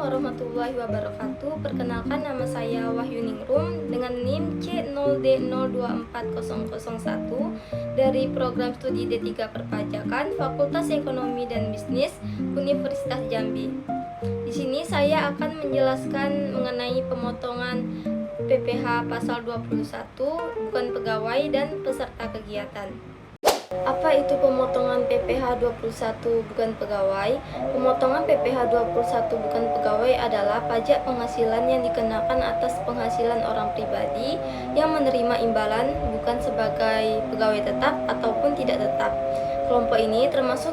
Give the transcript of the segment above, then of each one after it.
warahmatullahi wabarakatuh. Perkenalkan, nama saya Wahyu Ningrum dengan NIM C0D024001 dari program studi D3 Perpajakan Fakultas Ekonomi dan Bisnis Universitas Jambi. Di sini saya akan menjelaskan mengenai pemotongan PPh pasal 21 bukan pegawai dan peserta kegiatan. Apa itu pemotongan PPh 21 bukan pegawai? Pemotongan PPh 21 bukan pegawai adalah pajak penghasilan yang dikenakan atas penghasilan orang pribadi yang menerima imbalan bukan sebagai pegawai tetap ataupun tidak tetap. Kelompok ini termasuk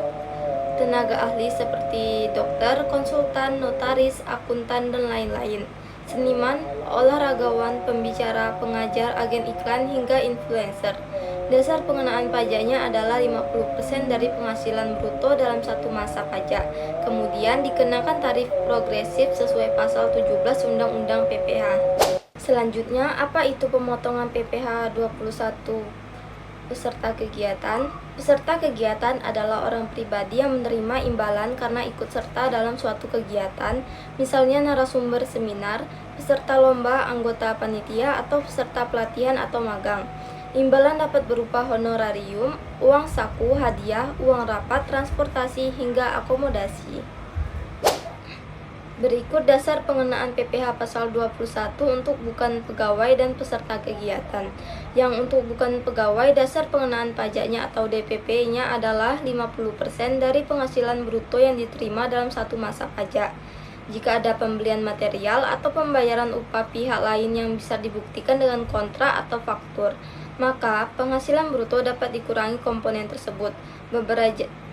tenaga ahli seperti dokter, konsultan, notaris, akuntan, dan lain-lain, seniman, olahragawan, pembicara, pengajar, agen iklan, hingga influencer. Dasar pengenaan pajaknya adalah 50% dari penghasilan bruto dalam satu masa pajak. Kemudian dikenakan tarif progresif sesuai pasal 17 Undang-Undang PPh. Selanjutnya, apa itu pemotongan PPh 21 peserta kegiatan? Peserta kegiatan adalah orang pribadi yang menerima imbalan karena ikut serta dalam suatu kegiatan, misalnya narasumber seminar, peserta lomba, anggota panitia, atau peserta pelatihan atau magang. Imbalan dapat berupa honorarium, uang saku, hadiah, uang rapat, transportasi, hingga akomodasi. Berikut dasar pengenaan PPh pasal 21 untuk bukan pegawai dan peserta kegiatan. Yang untuk bukan pegawai, dasar pengenaan pajaknya atau DPP-nya adalah 50% dari penghasilan bruto yang diterima dalam satu masa pajak. Jika ada pembelian material atau pembayaran upah pihak lain yang bisa dibuktikan dengan kontrak atau faktur, maka penghasilan bruto dapat dikurangi komponen tersebut.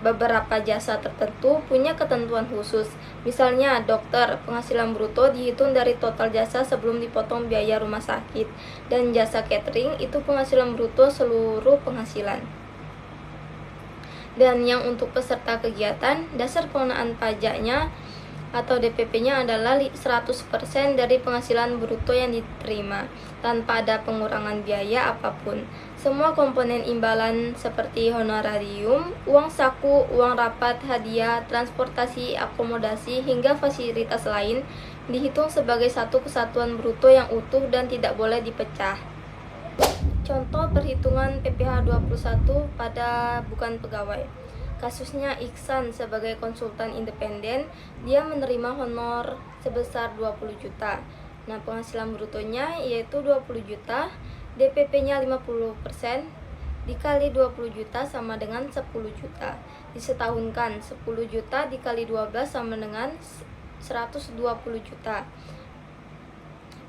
Beberapa jasa tertentu punya ketentuan khusus. Misalnya dokter, penghasilan bruto dihitung dari total jasa sebelum dipotong biaya rumah sakit. Dan jasa catering itu penghasilan bruto seluruh penghasilan. Dan yang untuk peserta kegiatan, dasar pengenaan pajaknya atau DPP-nya adalah 100% dari penghasilan bruto yang diterima, tanpa ada pengurangan biaya apapun. Semua komponen imbalan seperti honorarium, uang saku, uang rapat, hadiah, transportasi, akomodasi, hingga fasilitas lain dihitung sebagai satu kesatuan bruto yang utuh dan tidak boleh dipecah. Contoh perhitungan PPh 21 pada bukan pegawai. Kasusnya Iksan sebagai konsultan independen, dia menerima honor sebesar 20 juta. Nah, penghasilan brutonya yaitu 20 juta, DPP-nya 50%, dikali 20 juta sama dengan 10 juta. Disetahunkan, 10 juta dikali 12 sama dengan 120 juta.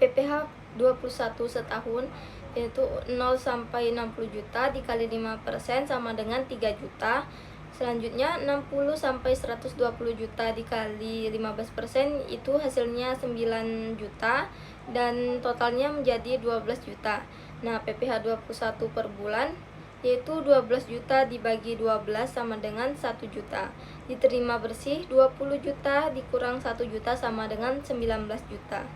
PPh 21 setahun yaitu 0 sampai 60 juta dikali 5% sama dengan 3 juta. Selanjutnya 60 sampai 120 juta dikali 15% itu hasilnya 9 juta dan totalnya menjadi 12 juta. Nah, PPh 21 per bulan yaitu 12 juta dibagi 12 sama dengan 1 juta. Diterima bersih 20 juta dikurang 1 juta sama dengan 19 juta.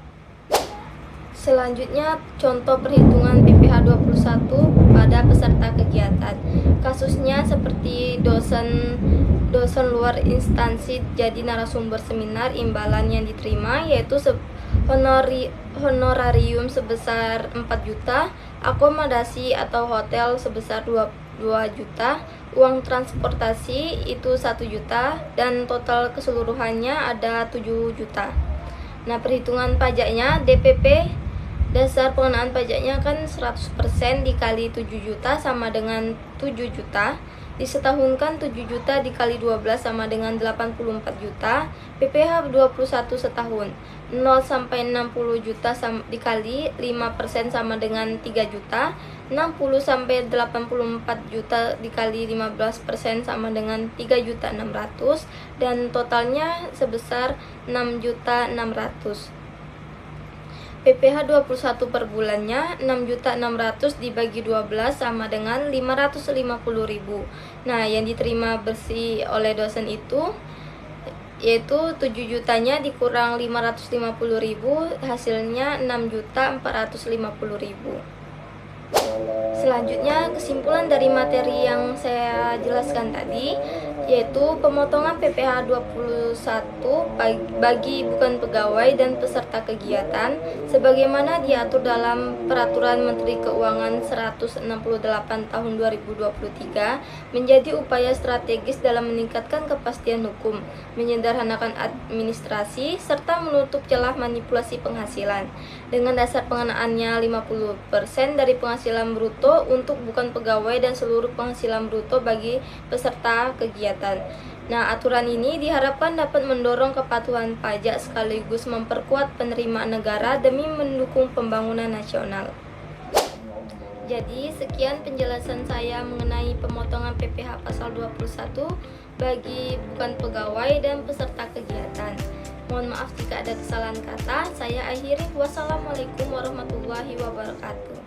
Selanjutnya, contoh perhitungan PPh 21 pada peserta kegiatan. Kasusnya seperti dosen luar instansi jadi narasumber seminar, imbalan yang diterima yaitu honorarium sebesar 4 juta, akomodasi atau hotel sebesar 2 juta, uang transportasi itu 1 juta, dan total keseluruhannya ada 7 juta. Nah, perhitungan pajaknya DPP, dasar pengenaan pajaknya kan 100% dikali 7 juta sama dengan 7 juta. Disetahunkan 7 juta dikali 12 sama dengan 84 juta. PPh 21 setahun 0 sampai 60 juta dikali 5% sama dengan 3 juta. 60 sampai 84 juta dikali 15% sama dengan 3.600.000 dan totalnya sebesar 6.600.000. PPh 21 per bulannya 6.600.000 dibagi 12 sama dengan 550.000. Nah, yang diterima bersih oleh dosen itu yaitu 7 jutanya dikurang 550.000, hasilnya 6.450.000. Selanjutnya, kesimpulan dari materi yang saya jelaskan tadi, yaitu pemotongan PPh 21 bagi bukan pegawai dan peserta kegiatan sebagaimana diatur dalam Peraturan Menteri Keuangan 168 tahun 2023 menjadi upaya strategis dalam meningkatkan kepastian hukum, menyederhanakan administrasi, serta menutup celah manipulasi penghasilan. Dengan dasar pengenaannya 50% dari penghasilan bruto untuk bukan pegawai dan seluruh penghasilan bruto bagi peserta kegiatan. Nah, aturan ini diharapkan dapat mendorong kepatuhan pajak sekaligus memperkuat penerimaan negara demi mendukung pembangunan nasional. Jadi, sekian penjelasan saya mengenai pemotongan PPh pasal 21 bagi bukan pegawai dan peserta kegiatan. Mohon maaf jika ada kesalahan kata. Saya akhiri. Wassalamualaikum warahmatullahi wabarakatuh.